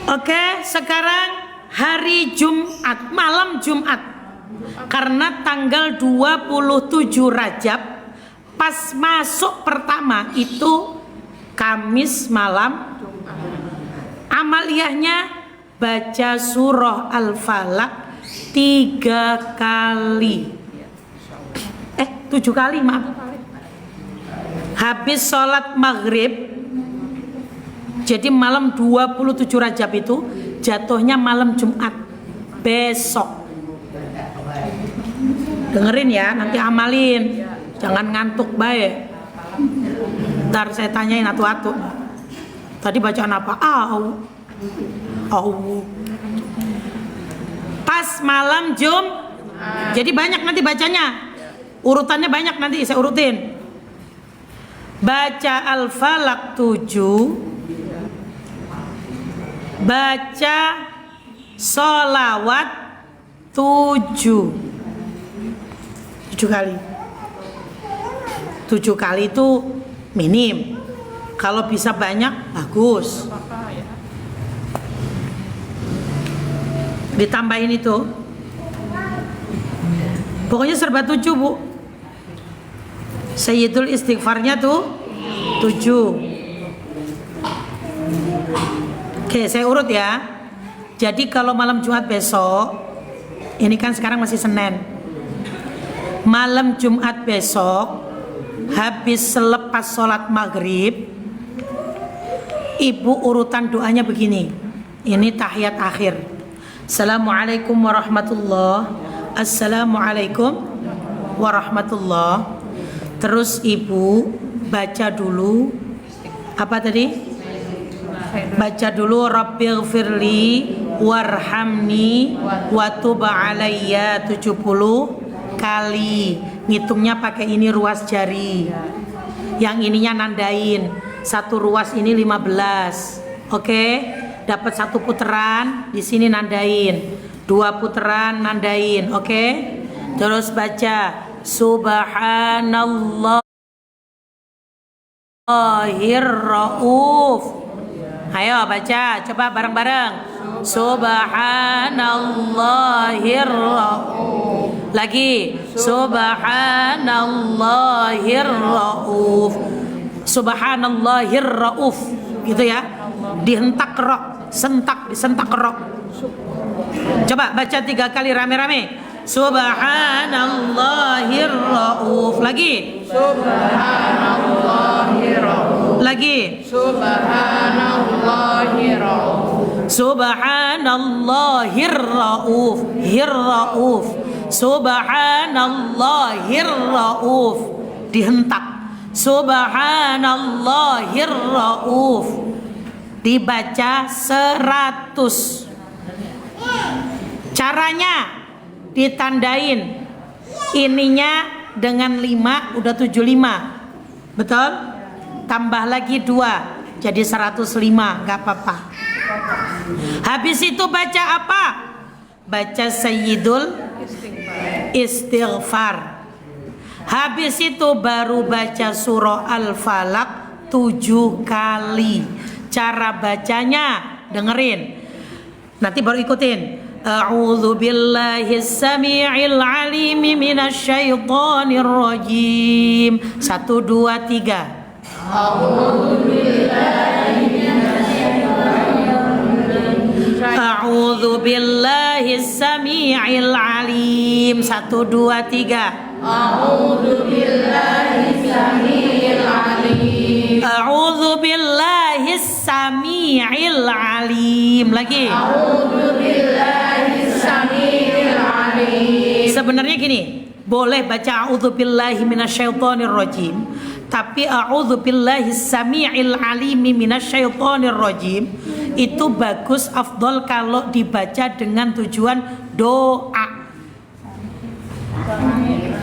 Oke, sekarang hari Jumat, malam Jumat. Karena tanggal 27 Rajab pas masuk pertama itu Kamis malam. Amaliyahnya baca surah Al-Falaq 3 kali. 7 kali, maaf. Habis sholat maghrib. Jadi malam 27 Rajab itu jatuhnya malam Jumat besok. Dengerin ya, nanti amalin. Jangan ngantuk baik. Ntar saya tanyain atu-atu. Tadi bacaan apa? Pas malam Jadi banyak nanti bacanya. Urutannya banyak nanti saya urutin. Baca Al-Falaq 7. Baca sholawat 7 kali. 7 kali itu minim. Kalau bisa banyak bagus. Ditambahin itu. Pokoknya serba 7, Bu. Sayyidul istighfarnya tuh 7. Oke, saya urut ya. Jadi kalau malam Jumat besok, ini kan sekarang masih Senin. Malam Jumat besok, habis selepas sholat maghrib, ibu urutan doanya begini. Ini tahiyat akhir. Assalamualaikum warahmatullahi. Assalamualaikum warahmatullahi. Terus ibu baca dulu apa tadi? Baca dulu Rabbighfirli warhamni wa tub alayya 70 kali. Ngitungnya pakai ini ruas jari. Yang ininya nandain. Satu ruas ini 15. Oke? Dapat 1 putaran, di sini nandain. 2 putaran nandain. Oke? Terus baca Subhanallahir rauf. Ayo baca, coba bareng-bareng. Subhanallahir rauf. Lagi. Subhanallahir rauf. Subhanallahir rauf. Gitu ya. Dihentak rok, disentak rok. Coba baca 3 kali rame-rame. Subhanallahir rauf. Lagi. Subhanallahir rauf. Lagi. Subhanallahir rauf. Subhanallahir rauf. Rauf. Subhanallahir rauf. Dihentak. Subhanallahir rauf. Dibaca 100. Caranya ditandain ininya dengan 5 udah 75. Betul? Tambah lagi 2 jadi 105, nggak apa-apa. Habis itu baca apa? Baca Sayyidul Istighfar. Habis itu baru baca surah Al-Falaq 7 kali. Cara bacanya dengerin. Nanti baru ikutin. A'udzu billahi samii'il 'aliim minasyaitonir rajim. 1 2 3. A'udzu billahi minasyaitonir rajim. A'udzu billahi samii'il 'aliim. 1 2 3. A'udzu billahi samii'il 'aliim. A'udzu billahi samii'il 'aliim. Lagi. A'udzu billahi samii'il 'aliim. Sebenarnya gini, boleh baca a'udzu billahi minasyaitonir rajim, tapi a'udzu billahi samii'il 'aliim minasyaitonir rajim itu bagus, afdol kalau dibaca dengan tujuan doa.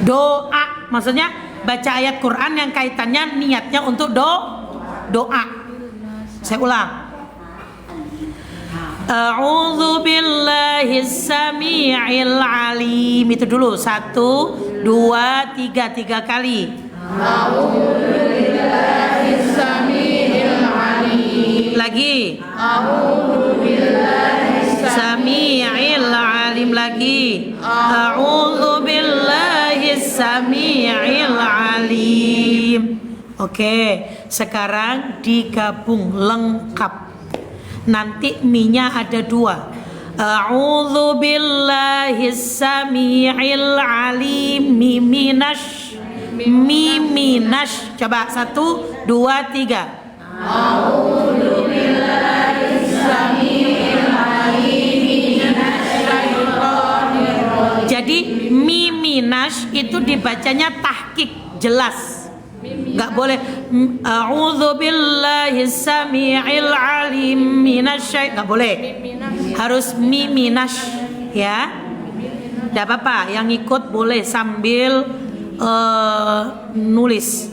Doa, maksudnya baca ayat Quran yang kaitannya niatnya untuk doa. Saya ulang. A'udzu billahi samii'il 'aliim. Itu dulu 1 2 3 kali. A'udzu billahi samii'il 'aliim. lagi. Sami'il alim lagi. A'udzu billahi sami'il alim. Oke, sekarang digabung lengkap. Nanti mi-nya ada 2. A'udzu billahi sami'il alim minash. Coba 1, 2, 3. A'udzu billahi sami'il alim minasyaitonir rajim. Jadi minash itu dibacanya tahqiq, jelas. Enggak boleh a'udzu billahi sami'il alim minasyaitonir, enggak boleh. Harus minash ya. Enggak apa-apa, yang ikut boleh sambil nulis.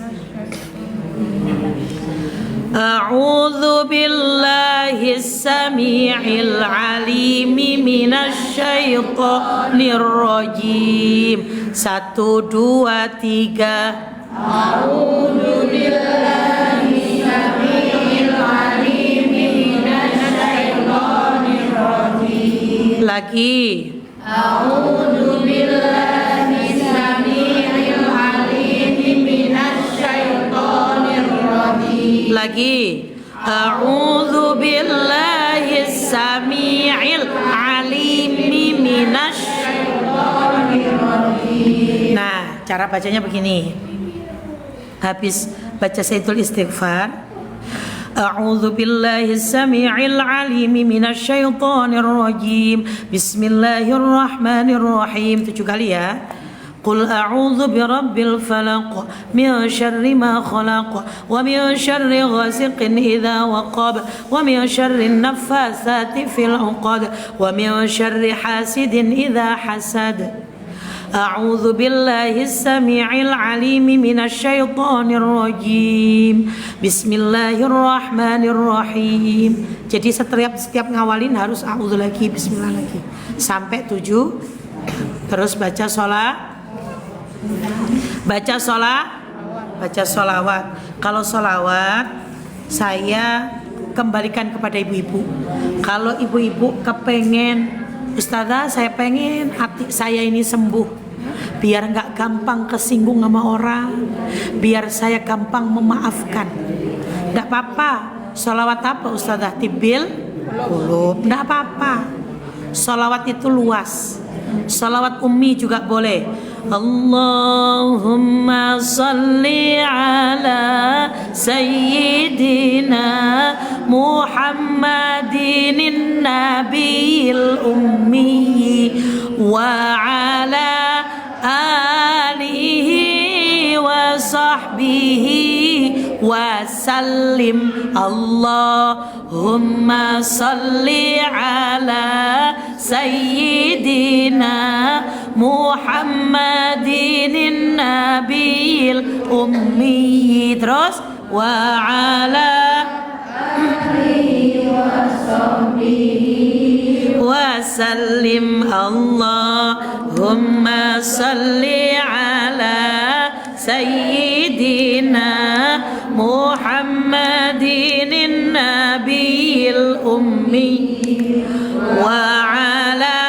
A'udzu billahi sami'il alim minasyaitonir rajim. 1, 2, 3. A'udzu billahi sami'il alim minasyaitonir rajim. Lagi. A'udzu billahi sami'il alim minasyaitonir rajim. Lagi. A'udzu billahi sami'il alim minasyaitonir rajim. Nah, cara bacanya begini. Habis baca Sayyidul Istighfar, A'udzu billahi sami'il alim minasyaitonir rajim. Bismillahirrahmanirrahim. 7 kali ya. Qul a'udzu birabbil falaq min syarri ma khalaq wa min syarri ghasiqin idza waqab wa min syarri naffatsati fil 'uqad wa min syarri hasidin idza hasad. A'udzu billahi sami'il alim minasyaitonir rajim. Bismillahirrahmanirrahim. Jadi setiap ngawalin harus a'udzu lagi, bismillah lagi. Sampai 7. Terus baca sholawat. Kalau sholawat saya kembalikan kepada ibu-ibu. Kalau ibu-ibu kepengen, Ustazah saya pengen hati saya ini sembuh, biar gak gampang kesinggung sama orang, biar saya gampang memaafkan, gak apa-apa. Sholawat apa Ustazah? Tibil qulub, gak apa-apa. Sholawat itu luas. Sholawat ummi juga boleh. Allahumma salli ala sayyidina Muhammadin nabiyil ummi wa ala alihi wa sahbihi wa sallim. Allahumma salli ala sayyidina Muhammadin nabiyil ummi. Terus wa ala alihi wa sahbihi wa sallim. Allahumma salli ala sayyidina Muhammadin nabiyil ummi wa ala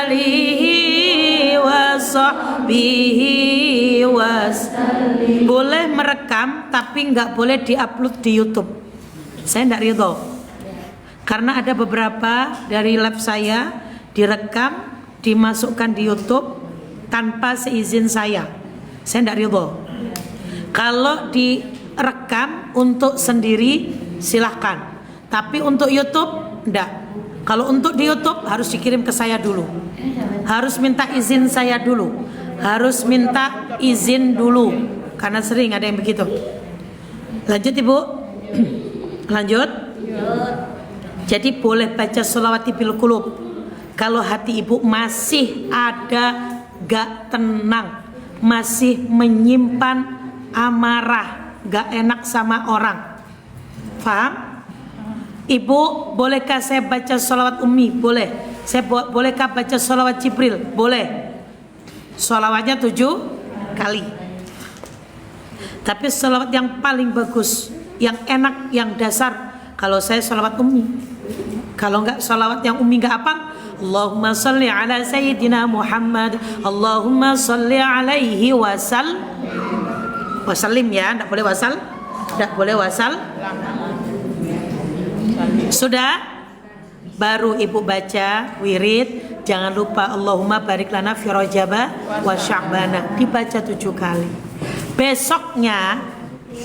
alihi wa sahbihi wa sallim. Boleh merekam tapi nggak boleh diupload di YouTube. Saya nggak ridho. Karena ada beberapa dari lab saya direkam, dimasukkan di YouTube tanpa seizin saya. Saya tidak ridho. Kalau direkam untuk sendiri silahkan, tapi untuk YouTube tidak. Kalau untuk di YouTube harus dikirim ke saya dulu, harus minta izin saya dulu, harus minta izin dulu, karena sering ada yang begitu. Lanjut Ibu. Lanjut. Jadi boleh baca sholawat bil qulub kalau hati ibu masih ada gak tenang, masih menyimpan amarah, gak enak sama orang. Paham? Ibu, bolehkah saya baca sholawat ummi? Boleh. Saya bolehkah baca sholawat Jibril? Boleh. Sholawatnya 7 kali. Tapi sholawat yang paling bagus yang enak, yang dasar. Kalau saya sholawat ummi, kalau enggak sholawat yang ummi enggak apa, Allahumma sholli ala sayyidina Muhammad, Allahumma sholli alaihi wasallim ya, enggak boleh wasal, enggak boleh wasal. Sudah, baru ibu baca wirid. Jangan lupa Allahumma barik lana fi Rajaba wa Sya'bana, dibaca 7 kali. Besoknya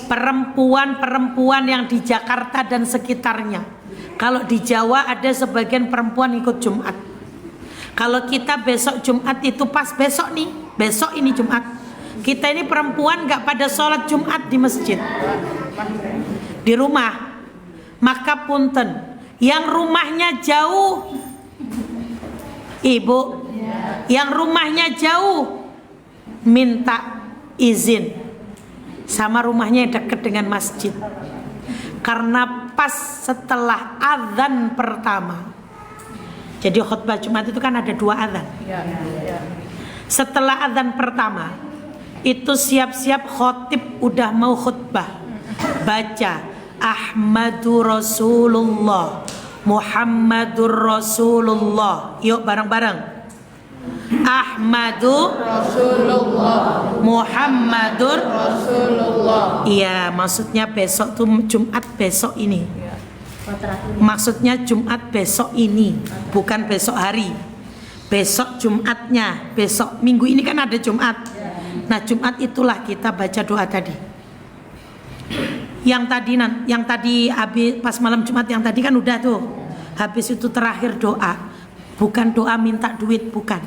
perempuan-perempuan yang di Jakarta dan sekitarnya, kalau di Jawa ada sebagian perempuan ikut Jumat. Kalau kita besok Jumat itu pas besok nih, besok ini Jumat, kita ini perempuan gak pada sholat Jumat di masjid, di rumah. Maka punten, yang rumahnya jauh, ibu, yang rumahnya jauh, minta izin sama rumahnya yang dekat dengan masjid, karena pas setelah azan pertama. Jadi khutbah Jumat itu kan ada 2 azan. Setelah azan pertama itu siap-siap khotib udah mau khutbah, baca Ahmadu Rasulullah, Muhammadur Rasulullah. Yuk bareng-bareng. Ahmadu Rasulullah, Muhammadur Rasulullah. Iya, maksudnya besok tuh Jumat besok ini. Maksudnya Jumat besok ini, bukan besok hari. Besok Jumatnya, besok minggu ini kan ada Jumat. Nah, Jumat itulah kita baca doa tadi. Yang tadi habis pas malam Jumat yang tadi kan udah tuh. Habis itu terakhir doa. Bukan doa minta duit, bukan.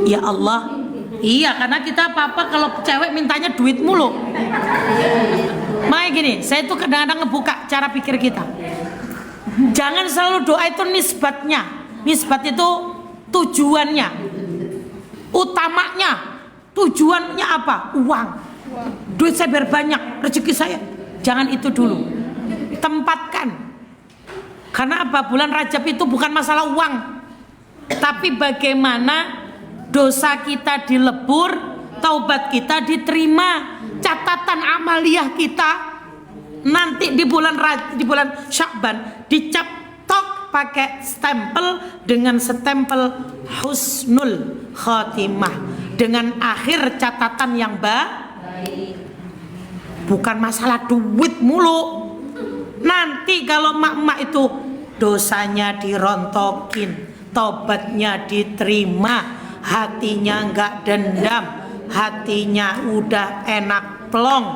Ya Allah. Iya, karena kita apa-apa kalau cewek mintanya duit mulu. Makanya gini, saya tuh kadang-kadang ngebuka cara pikir kita. Jangan selalu doa itu nisbatnya. Nisbat itu tujuannya, utamanya, tujuannya apa? Uang. Duit saya biar banyak, rezeki saya. Jangan itu dulu. Tempatkan. Karena apa? Bulan Rajab itu bukan masalah uang, tapi bagaimana dosa kita dilebur, taubat kita diterima, catatan amaliyah kita nanti di bulan Sya'ban dicap tok pakai stempel dengan stempel husnul khotimah, dengan akhir catatan yang baik. Bukan masalah duit mulu. Nanti kalau mak-mak itu dosanya dirontokin, tobatnya diterima, hatinya nggak dendam, hatinya udah enak plong.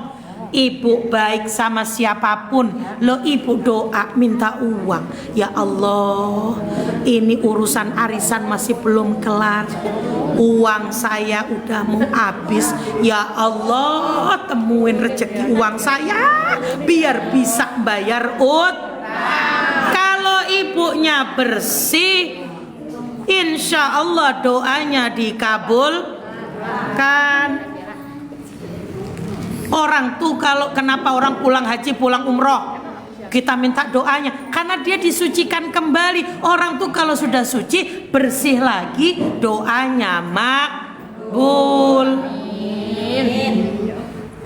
Ibu baik sama siapapun, lo ibu doa minta uang. Ya Allah, ini urusan arisan masih belum kelar, uang saya udah mau habis. Ya Allah, temuin rezeki uang saya biar bisa bayar ut. Kalau ibunya bersih, insya Allah doanya dikabulkan. Orang tuh kalau kenapa orang pulang haji, pulang umroh, kita minta doanya karena dia disucikan kembali. Orang tuh kalau sudah suci, bersih lagi, doanya makbul.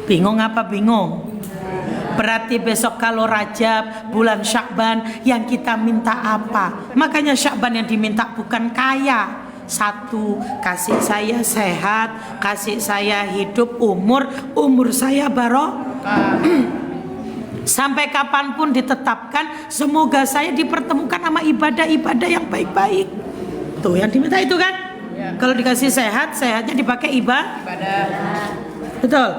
Bingung apa bingung? Berarti besok kalau Rajab, bulan Sya'ban, yang kita minta apa? Makanya Sya'ban yang diminta bukan kaya. 1, kasih saya sehat, kasih saya hidup, umur saya barokah. Sampai kapanpun ditetapkan, semoga saya dipertemukan sama ibadah-ibadah yang baik-baik. Tuh yang diminta itu kan ya. Kalau dikasih sehat, sehatnya dipakai ibadah. Betul?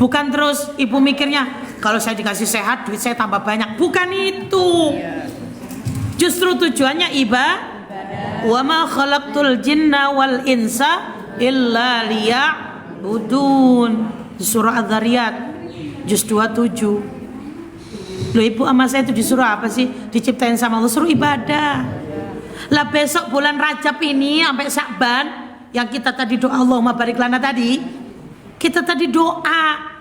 Bukan terus ibu mikirnya, kalau saya dikasih sehat, duit saya tambah banyak. Bukan itu. Justru tujuannya ibadah. Wa ma khalaqtul jinna wal insa illa liya'budun. Surah Adz-Dzariyat juz 27. Loh, ibu sama saya itu disuruh apa sih? Diciptain sama Allah suruh ibadah. Lah besok bulan Rajab ini sampai Sya'ban yang kita tadi doa Allahumma barik lana tadi, kita tadi doa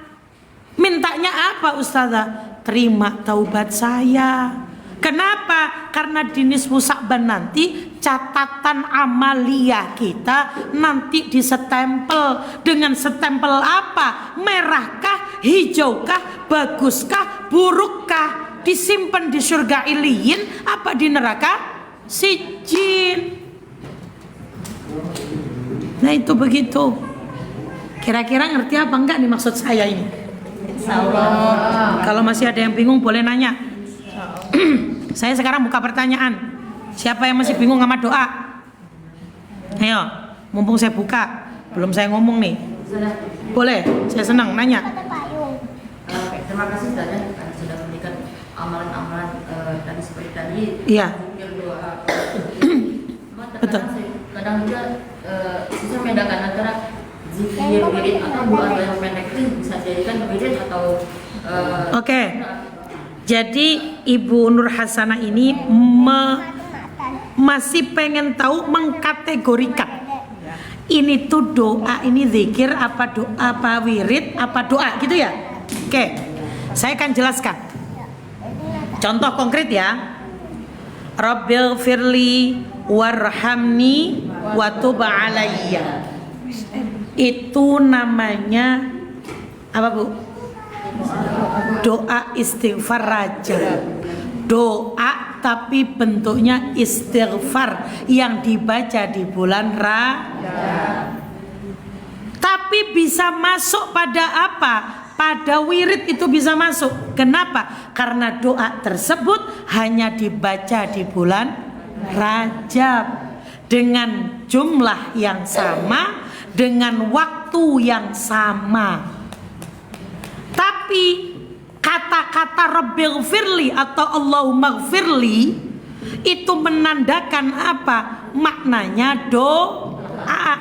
mintanya apa Ustazah? Terima taubat saya. Kenapa? Karena di nisfu Sya'ban nanti catatan amaliyah kita nanti disestempel. Dengan stempel apa? Merahkah hijaukah, baguskah, burukkah? Disimpan di surga iliyin apa di neraka sijin? Nah itu begitu. Kira-kira ngerti apa enggak nih maksud saya ini? Insyaallah. Kalau masih ada yang bingung boleh nanya. Saya sekarang buka pertanyaan. Siapa yang masih bingung sama doa? Ayo, mumpung saya buka, belum saya ngomong nih. Boleh, saya senang nanya. Terima kasih Ustazah sudah memberikan amalan-amalan tadi seperti tadi. Iya. Doa. Betul. Kadang juga susah membedakan antara zikir, wirid atau doa yang pendek itu bisa dijadikan wirid atau Oke. Jadi Ibu Nur Hasanah ini masih pengen tahu mengkategorikan ini tuh doa, ini zikir apa doa, apa wirid, apa doa gitu ya. Oke, saya akan jelaskan contoh konkret ya. Rabbil firli warhamni watub alayya, itu namanya apa Bu? Doa istighfar rajab. Doa tapi bentuknya istighfar yang dibaca di bulan Rajab. Tapi bisa masuk pada apa? Pada wirid itu bisa masuk. Kenapa? Karena doa tersebut hanya dibaca di bulan Rajab dengan jumlah yang sama, dengan waktu yang sama. Tapi kata-kata Rabbil firli atau Allahumma gfirli itu menandakan apa? Maknanya doa.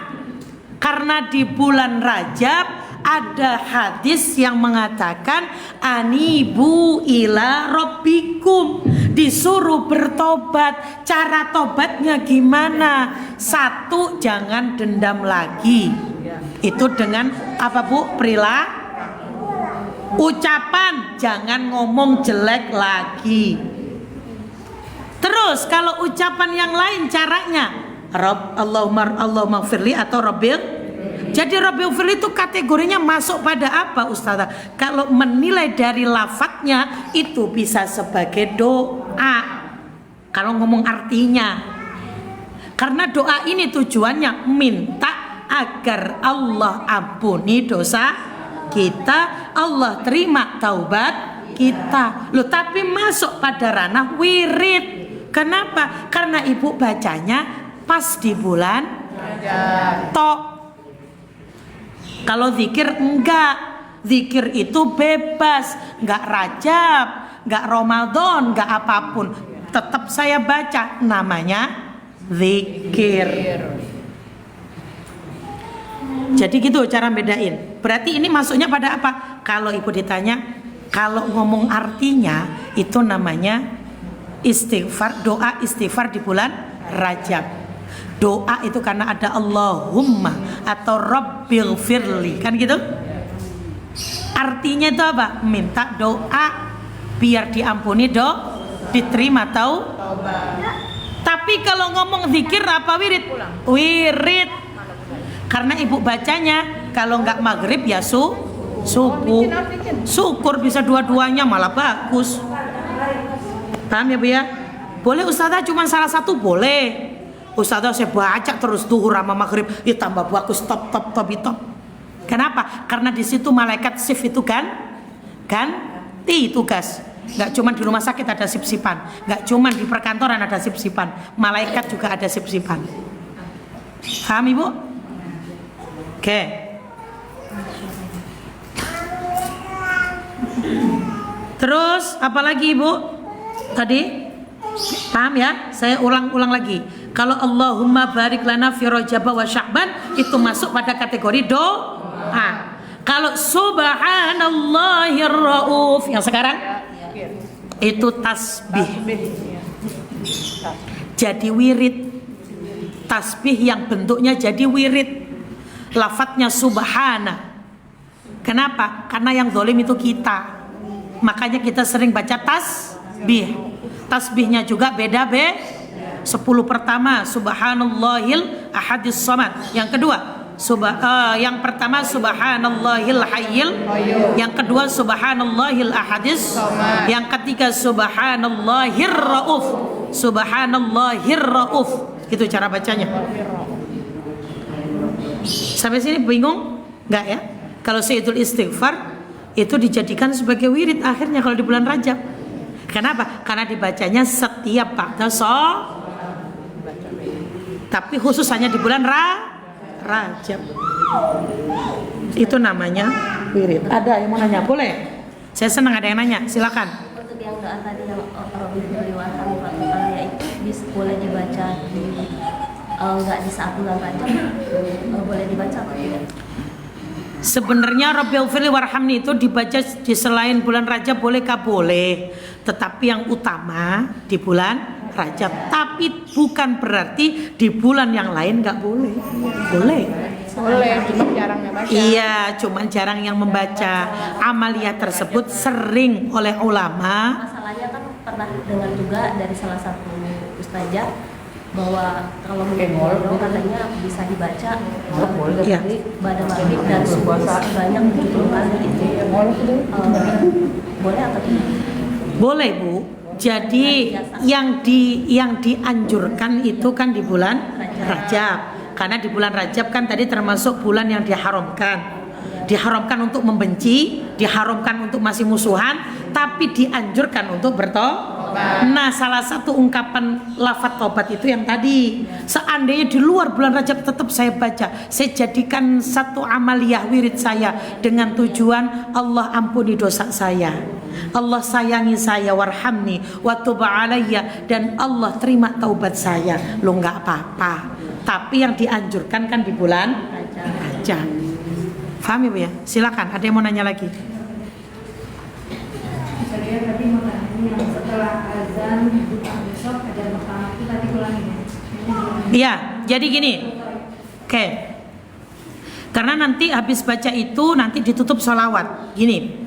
Karena di bulan Rajab ada hadis yang mengatakan anibu ila rabbikum, disuruh bertobat. Cara tobatnya gimana? Satu, jangan dendam lagi. Itu dengan apa Bu? Perilaku. Ucapan, jangan ngomong jelek lagi. Terus kalau ucapan yang lain caranya Rabb Allahumma firli atau Rabbil. Jadi Rabbil firli itu kategorinya masuk pada apa Ustazah? Kalau menilai dari lafadznya itu bisa sebagai doa. Kalau ngomong artinya, karena doa ini tujuannya minta agar Allah ampuni dosa kita, Allah terima taubat kita. Loh, tapi masuk pada ranah wirid. Kenapa? Karena ibu bacanya pas di bulan tok. Kalau zikir enggak. Zikir itu bebas, enggak Rajab, enggak Ramadan, enggak apapun. Tetap saya baca, namanya zikir. Jadi gitu cara bedain. Berarti ini masuknya pada apa? Kalau ibu ditanya, kalau ngomong artinya itu namanya istighfar, doa istighfar di bulan Rajab. Doa itu karena ada Allahumma atau Rabbil firli, kan gitu? Artinya itu apa? Minta doa biar diampuni diterima tahu. Tapi kalau ngomong zikir apa wirid? Wirid. Karena ibu bacanya kalau nggak maghrib ya subuh. Syukur bisa dua-duanya malah bagus. Paham ya Bu ya? Boleh Ustazah cuma salah satu boleh. Ustazah saya baca terus duhur sama maghrib, ya tambah bagus top. Kenapa? Karena di situ malaikat shift itu ganti tugas. Nggak cuma di rumah sakit ada sip-sipan, nggak cuma di perkantoran ada sip-sipan, malaikat juga ada sip-sipan. Paham Ibu? Oke. Terus apalagi Ibu? Tadi paham ya? Saya ulang lagi. Kalau Allahumma barik lana fi Rajab wa Sya'ban itu masuk pada kategori doa. Kalau subhanallahir rauf yang sekarang itu tasbih. Jadi wirid. Tasbih yang bentuknya jadi wirid. Lafadznya subhana. Kenapa? Karena yang zalim itu kita. Makanya kita sering baca tasbih. Tasbihnya juga beda 10 pertama subhanallahil ahadis samad. Yang kedua Yang pertama subhanallahil hayyil, yang kedua subhanallahil ahadis, yang ketiga subhanallahir rauf. Subhanallahir rauf. Itu cara bacanya. Sampai sini bingung? Enggak ya? Kalau Sayyidul Istighfar itu dijadikan sebagai wirid akhirnya kalau di bulan Rajab. Kenapa? Karena dibacanya setiap ba'da sholat. Tapi khusus hanya di bulan Rajab. Itu namanya wirid. Ada yang mau nanya? Boleh? Saya senang ada yang nanya. Silakan. Untuk yang doa tadi yang Rabbi beri warham ya itu boleh dibaca enggak di saat bulan Rajab? Boleh dibaca atau tidak? Sebenarnya Rabbil firli warhamni itu dibaca di selain bulan Rajab bolehkah? Boleh. Tetapi yang utama di bulan Rajab. Tapi bukan berarti di bulan yang lain nggak boleh. Boleh. Boleh, cuma jarang yang baca. Iya, cuma jarang yang membaca. Amaliyah tersebut sering oleh ulama. Masalahnya kan pernah dengar juga dari salah satu ustazah bahwa kalau mengenal katanya bisa dibaca Iya. pada maghrib dan subuh sebanyak 70 kali gitu. Boleh atau tidak? Boleh, Bu. Jadi yang dianjurkan itu kan di bulan Rajab. Karena di bulan Rajab kan tadi termasuk bulan yang diharamkan. Diharamkan untuk membenci, diharamkan untuk masih musuhan, tapi dianjurkan untuk bertobat. Nah, salah satu ungkapan lafaz tobat itu yang tadi. Seandainya di luar bulan Rajab tetap saya baca, saya jadikan satu amaliyah wirid saya dengan tujuan Allah ampuni dosa saya, Allah sayangi saya, warhamni wa tub alayya, dan Allah terima taubat saya. Lo nggak apa-apa. Tapi yang dianjurkan kan di bulan Rajab. Paham Ibu ya? Silakan. Ada yang mau nanya lagi? Saya tadi mau tanya yang setelah azan buka besok ada pertama itu tadi ulangi ya. Iya, jadi gini. Oke. Karena nanti habis baca itu nanti ditutup sholawat. Gini.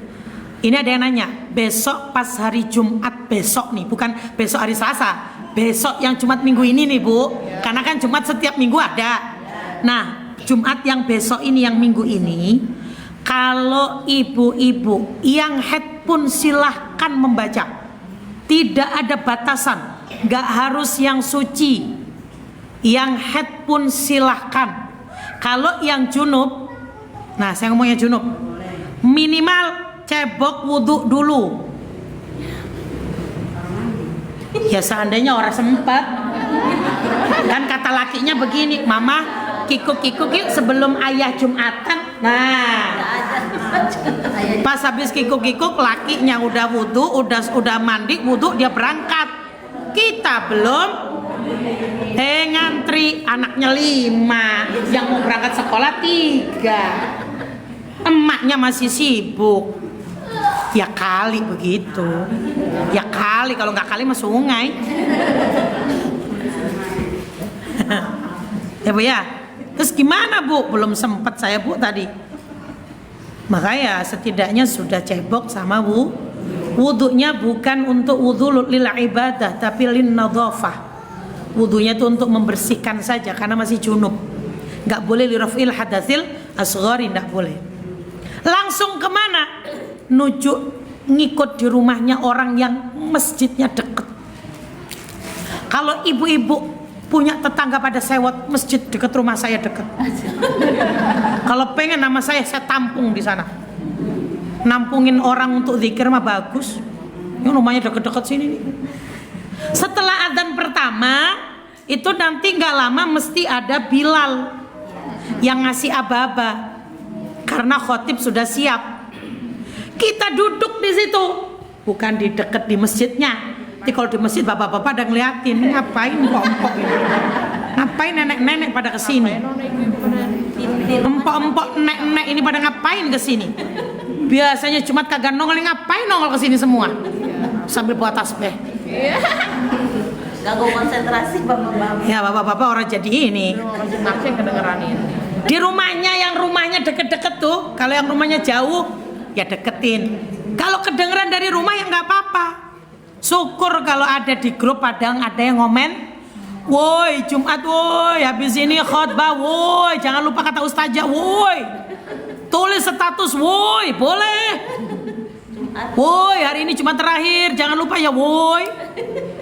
Ini ada yang nanya, besok pas hari Jumat besok nih, bukan besok hari Selasa. Besok yang Jumat minggu ini nih, Bu. Karena kan Jumat setiap minggu ada. Nah, Jumat yang besok ini, yang minggu ini, kalau ibu-ibu yang head pun silahkan membaca. Tidak ada batasan, gak harus yang suci. Yang head pun silahkan. Kalau yang junub, nah saya ngomongnya junub, minimal cebok wudhu dulu. Ya seandainya orang sempat. Kan kata lakinya begini, Mama kikuk-kikuk yuk sebelum ayah Jumatan. Nah, pas habis kikuk-kikuk lakinya udah wudhu, udah mandi wudhu, dia berangkat. Kita belum. Ngantri anaknya 5, yang mau berangkat sekolah 3, emaknya masih sibuk. Ya kali begitu. Ya kali, kalau nggak kali mah sungai. Ya Bu ya. Terus gimana Bu? Belum sempat saya Bu tadi. Makanya setidaknya sudah cebok sama Bu. Wudunya bukan untuk wudu lil ibadah, tapi lin nadhafah. Wudunya itu untuk membersihkan saja karena masih junub. Nggak boleh lirafil hadatsil asghari, nggak boleh. Langsung kemana? Nuju ngikut di rumahnya orang yang masjidnya deket. Kalau ibu-ibu punya tetangga pada sewot, masjid dekat rumah saya dekat. Kalau pengen nama saya tampung di sana. Nampungin orang untuk zikir mah bagus. Ini rumahnya deket-deket sini nih. Setelah adzan pertama itu nanti nggak lama mesti ada Bilal yang ngasih aba-aba karena khotib sudah siap. Kita duduk di situ, bukan di dekat di masjidnya. Jadi kalau di masjid bapak-bapak ada ngeliatin, ngapain empok-empok ini? Ngapain nenek-nenek pada kesini? Empok-empok nenek-nenek ini pada ngapain kesini? Biasanya Jumat kagak nongol, ngapain nongol kesini semua? Sambil bawa tasbih. Gak mau konsentrasi bapak-bapak. Ya bapak-bapak orang jadi ini. Di rumahnya, yang rumahnya deket-deket tuh, kalau yang rumahnya jauh ya deketin. Kalau kedengeran dari rumah ya nggak apa-apa. Syukur kalau ada di grup padang ada yang Woi, Jumat woi, habis ini khotbah woi, jangan lupa kata ustazah woi. Tulis status woi, boleh. Woi, hari ini Jumat terakhir, jangan lupa ya woi.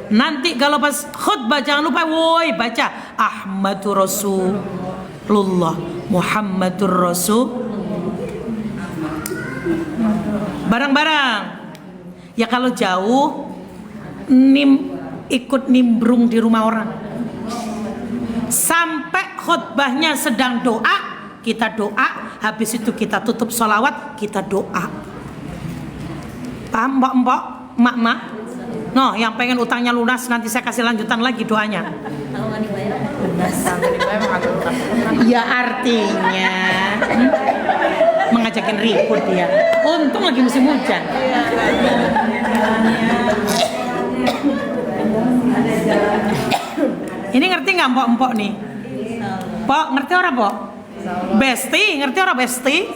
Nanti kalau pas khutbah jangan lupa woi, baca Ahmadur Rasulullah Muhammadur Rasul. Barang-barang. Ya kalau jauh ikut nimbrung di rumah orang. Sampai khutbahnya sedang doa, kita doa. Habis itu kita tutup sholawat, kita doa. Paham mbak-mbak, mak-mak? No, yang pengen utangnya lunas nanti saya kasih lanjutan lagi doanya. Kalau nggak dibayar lunas. Ya artinya mengajakin ribut dia. Untung lagi musim hujan. Ini ngerti nggak mbok-mbok nih? Pok, ngerti orang pok? Besti, ngerti orang besti?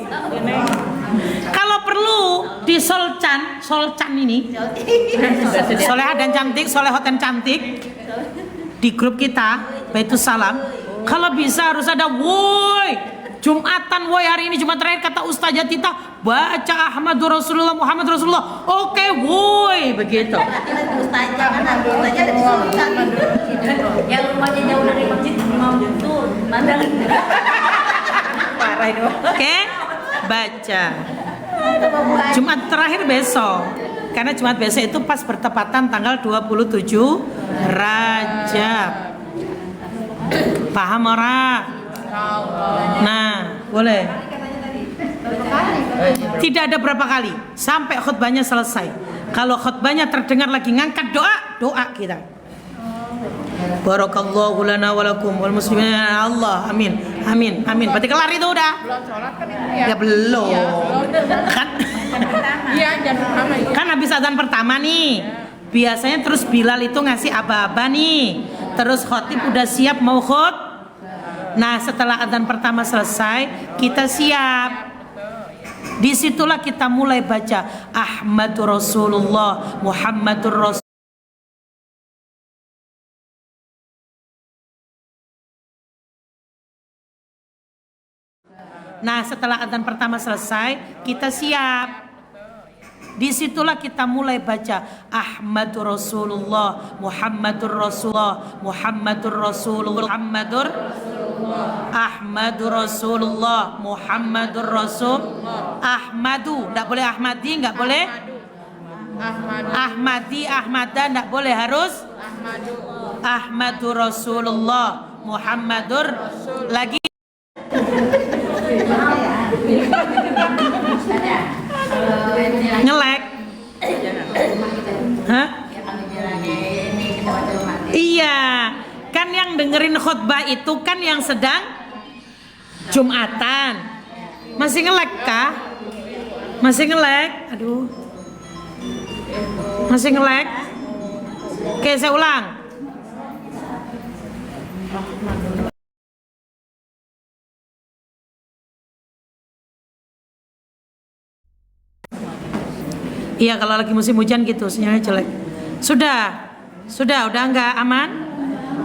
Kalau perlu di solcan ini, soleha dan cantik, solehot dan cantik, di grup kita, Baitus Salam, kalau bisa harus ada woi, Jumatan woi, hari ini Jumat terakhir kata Ustazah Tita, baca Ahmadur Rasulullah Muhammad Rasulullah. Oke woi, begitu. Ustazah kan ada ustazah ada di sultan. Yang rumahnya jauh dari masjid mau tuh mandang. Parah itu. Oke, baca. Jumat terakhir besok. Karena Jumat besok itu pas bertepatan tanggal 27 Rajab. Paham orang? Nah, boleh. Tidak ada berapa kali sampai khutbahnya selesai. Kalau khutbahnya terdengar lagi ngangkat doa kita. Barakallahu lana wa lakum wal muslimina Allah. Amin. Amin. Amin. Berarti kelar itu udah. Belum sholat kan itu ya? Ya belum. Iya, belum. Kan Iya, jam pertama itu. kan habis adzan pertama nih. Biasanya terus Bilal itu ngasih aba-aba nih. Terus khotib udah siap mau khut. Nah, setelah adzan pertama selesai, kita siap. Disitulah kita mulai baca Ahmadur Rasulullah Muhammadur Rasul. Nah, setelah adzan pertama selesai, kita siap. Disitulah kita mulai baca Ahmadur Rasulullah Muhammadur Rasulullah Muhammadur Rasulullah Muhammadur Ahmadur Rasulullah Muhammadur Rasul. Ahmadu, enggak boleh Ahmadi, enggak boleh Ahmadi, Ahmada, enggak boleh, harus Ahmadur Rasulullah Muhammadur. Lagi ngelek. Hah? Iya, kan yang dengerin khutbah itu kan yang sedang Jumatan. Masih ngelek kah? Masih ngelek? Aduh. Masih ngelek? Oke, saya ulang. Iya, kalau lagi musim hujan gitu sinyalnya jelek. Sudah, udah enggak aman?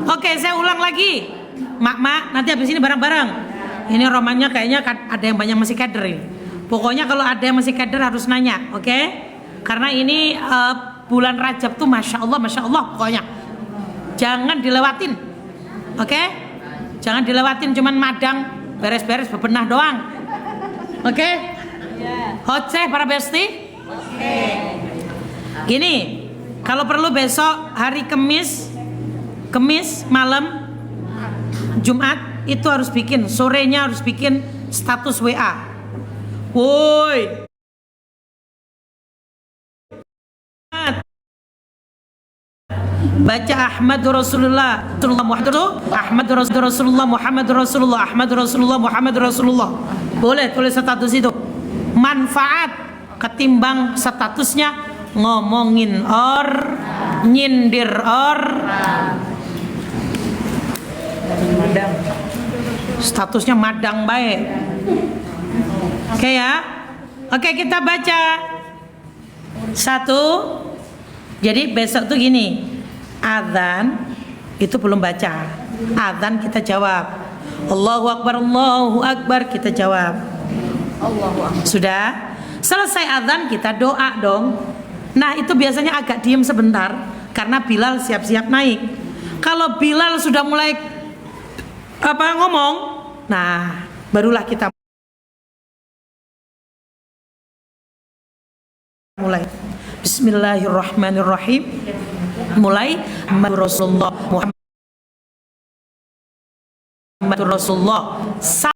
Oke, saya ulang lagi. Mak, nanti habis ini bareng-bareng. Ini romannya kayaknya ada yang banyak masih kader ini. Pokoknya kalau ada yang masih kader harus nanya, oke? Karena ini bulan Rajab tuh masya Allah pokoknya. Jangan dilewatin, oke? Jangan dilewatin cuman madang beres-beres bebenah doang, oke? Hotse para besti. Gini, kalau perlu besok hari Kamis malam Jumat itu harus bikin, sorenya harus bikin status WA. Woi, baca Ahmadur Rasulullah Ahmadur Rasulullah Muhammadur Rasulullah Ahmadur Rasulullah Muhammadur Rasulullah. Boleh tulis status itu. Manfaat ketimbang statusnya ngomongin nyindir statusnya madang baik. Oke ya. Oke, kita baca satu. Jadi besok tuh gini, adzan itu belum baca. Adzan kita jawab. Allahu Akbar kita jawab. Allahu Akbar. Sudah? Selesai adzan kita doa dong. Nah, itu biasanya agak diem sebentar karena Bilal siap-siap naik. Kalau Bilal sudah mulai ngomong, nah barulah kita mulai. Bismillahirrahmanirrahim. Mulai Muhammad Rasulullah.